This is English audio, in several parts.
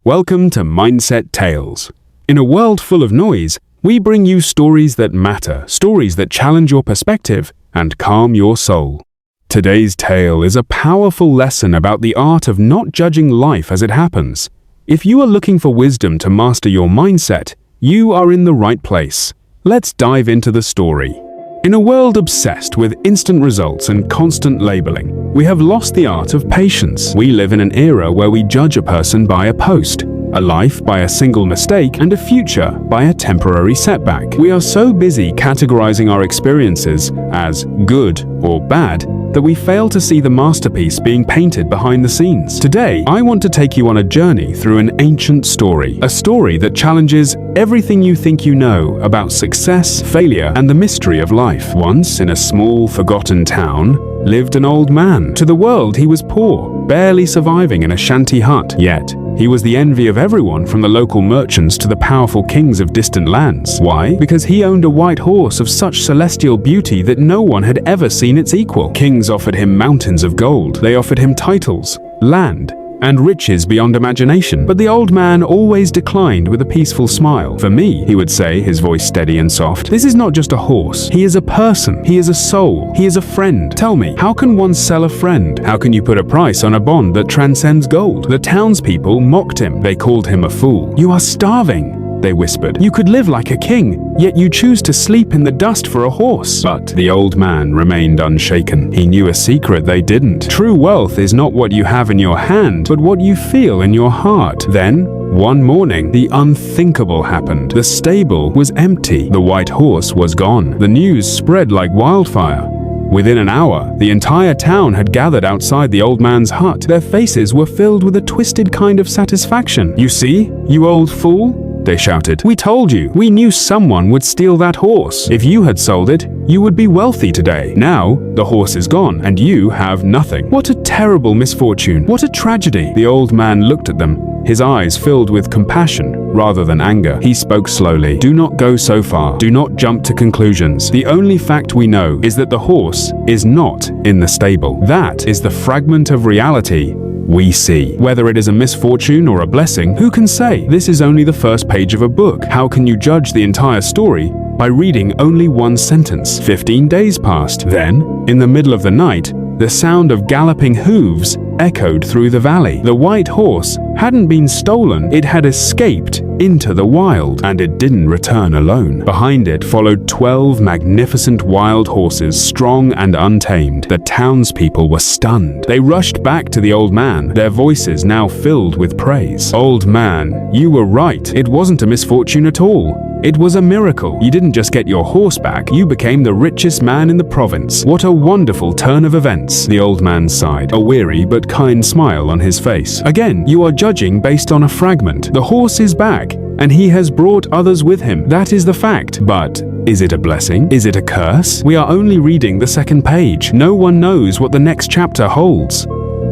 Welcome to Mindset Tales. In a world full of noise, we bring you stories that matter, stories that challenge your perspective and calm your soul. Today's tale is a powerful lesson about the art of not judging life as it happens. If you are looking for wisdom to master your mindset, you are in the right place. Let's dive into the story. In a world obsessed with instant results and constant labeling, we have lost the art of patience. We live in an era where we judge a person by a post, a life by a single mistake, and a future by a temporary setback. We are so busy categorizing our experiences as good or bad that we fail to see the masterpiece being painted behind the scenes. Today, I want to take you on a journey through an ancient story, a story that challenges everything you think you know about success, failure, and the mystery of life. Once, in a small, forgotten town, lived an old man. To the world, he was poor, barely surviving in a shanty hut. Yet, he was the envy of everyone from the local merchants to the powerful kings of distant lands. Why? Because he owned a white horse of such celestial beauty that no one had ever seen its equal. Kings offered him mountains of gold. They offered him titles, land, and riches beyond imagination. But the old man always declined with a peaceful smile. "For me," he would say, his voice steady and soft, "this is not just a horse. He is a person. He is a soul. He is a friend. Tell me, how can one sell a friend? How can you put a price on a bond that transcends gold?" The townspeople mocked him. They called him a fool. "You are starving," they whispered. "You could live like a king, yet you choose to sleep in the dust for a horse." But the old man remained unshaken. He knew a secret they didn't. True wealth is not what you have in your hand, but what you feel in your heart. Then, one morning, the unthinkable happened. The stable was empty. The white horse was gone. The news spread like wildfire. Within an hour, the entire town had gathered outside the old man's hut. Their faces were filled with a twisted kind of satisfaction. "You see, you old fool?" they shouted. "We told you. We knew someone would steal that horse. If you had sold it, you would be wealthy today. Now, the horse is gone, and you have nothing. What a terrible misfortune. What a tragedy." The old man looked at them, his eyes filled with compassion rather than anger. He spoke slowly. "Do not go so far. Do not jump to conclusions. The only fact we know is that the horse is not in the stable. That is the fragment of reality we see. Whether it is a misfortune or a blessing, who can say? This is only the first page of a book. How can you judge the entire story by reading only one sentence?" 15 days passed. Then, in the middle of the night, the sound of galloping hooves echoed through the valley. The white horse hadn't been stolen. It had escaped into the wild, and it didn't return alone. Behind it followed 12 magnificent wild horses, strong and untamed. The townspeople were stunned. They rushed back to the old man, their voices now filled with praise. "Old man, you were right. It wasn't a misfortune at all. It was a miracle. You didn't just get your horse back, you became the richest man in the province. What a wonderful turn of events." The old man sighed, a weary but kind smile on his face. "Again, you are judging based on a fragment. The horse is back, and he has brought others with him. That is the fact. But is it a blessing? Is it a curse? We are only reading the second page. No one knows what the next chapter holds."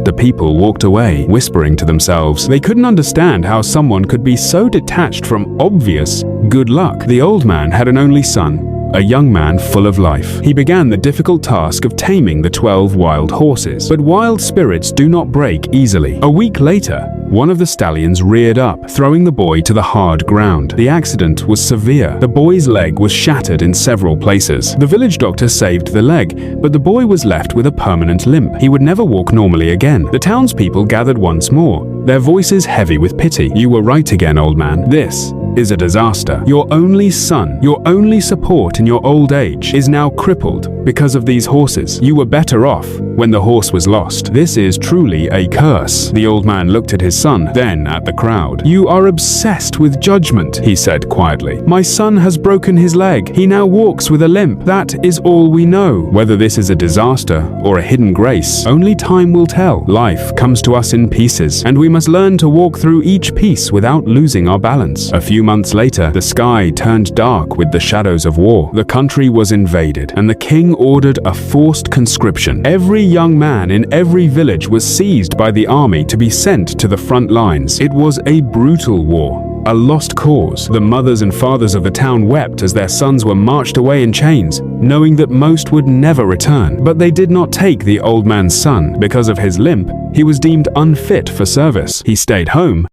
The people walked away, whispering to themselves. They couldn't understand how someone could be so detached from obvious good luck. The old man had an only son, a young man full of life. He began the difficult task of taming the 12 wild horses. But wild spirits do not break easily. A week later, one of the stallions reared up, throwing the boy to the hard ground. The accident was severe. The boy's leg was shattered in several places. The village doctor saved the leg, but the boy was left with a permanent limp. He would never walk normally again. The townspeople gathered once more, their voices heavy with pity. "You were right again, old man. This is a disaster. Your only son, your only support in your old age, is now crippled because of these horses. You were better off when the horse was lost. This is truly a curse." The old man looked at his son, then at the crowd. "You are obsessed with judgment," he said quietly. "My son has broken his leg. He now walks with a limp. That is all we know. Whether this is a disaster or a hidden grace, only time will tell. Life comes to us in pieces, and we must learn to walk through each piece without losing our balance." A few months later, the sky turned dark with the shadows of war. The country was invaded, and the king ordered a forced conscription. Every young man in every village was seized by the army to be sent to the front lines. It was a brutal war, a lost cause. The mothers and fathers of the town wept as their sons were marched away in chains, knowing that most would never return. But they did not take the old man's son. Because of his limp, he was deemed unfit for service. He stayed home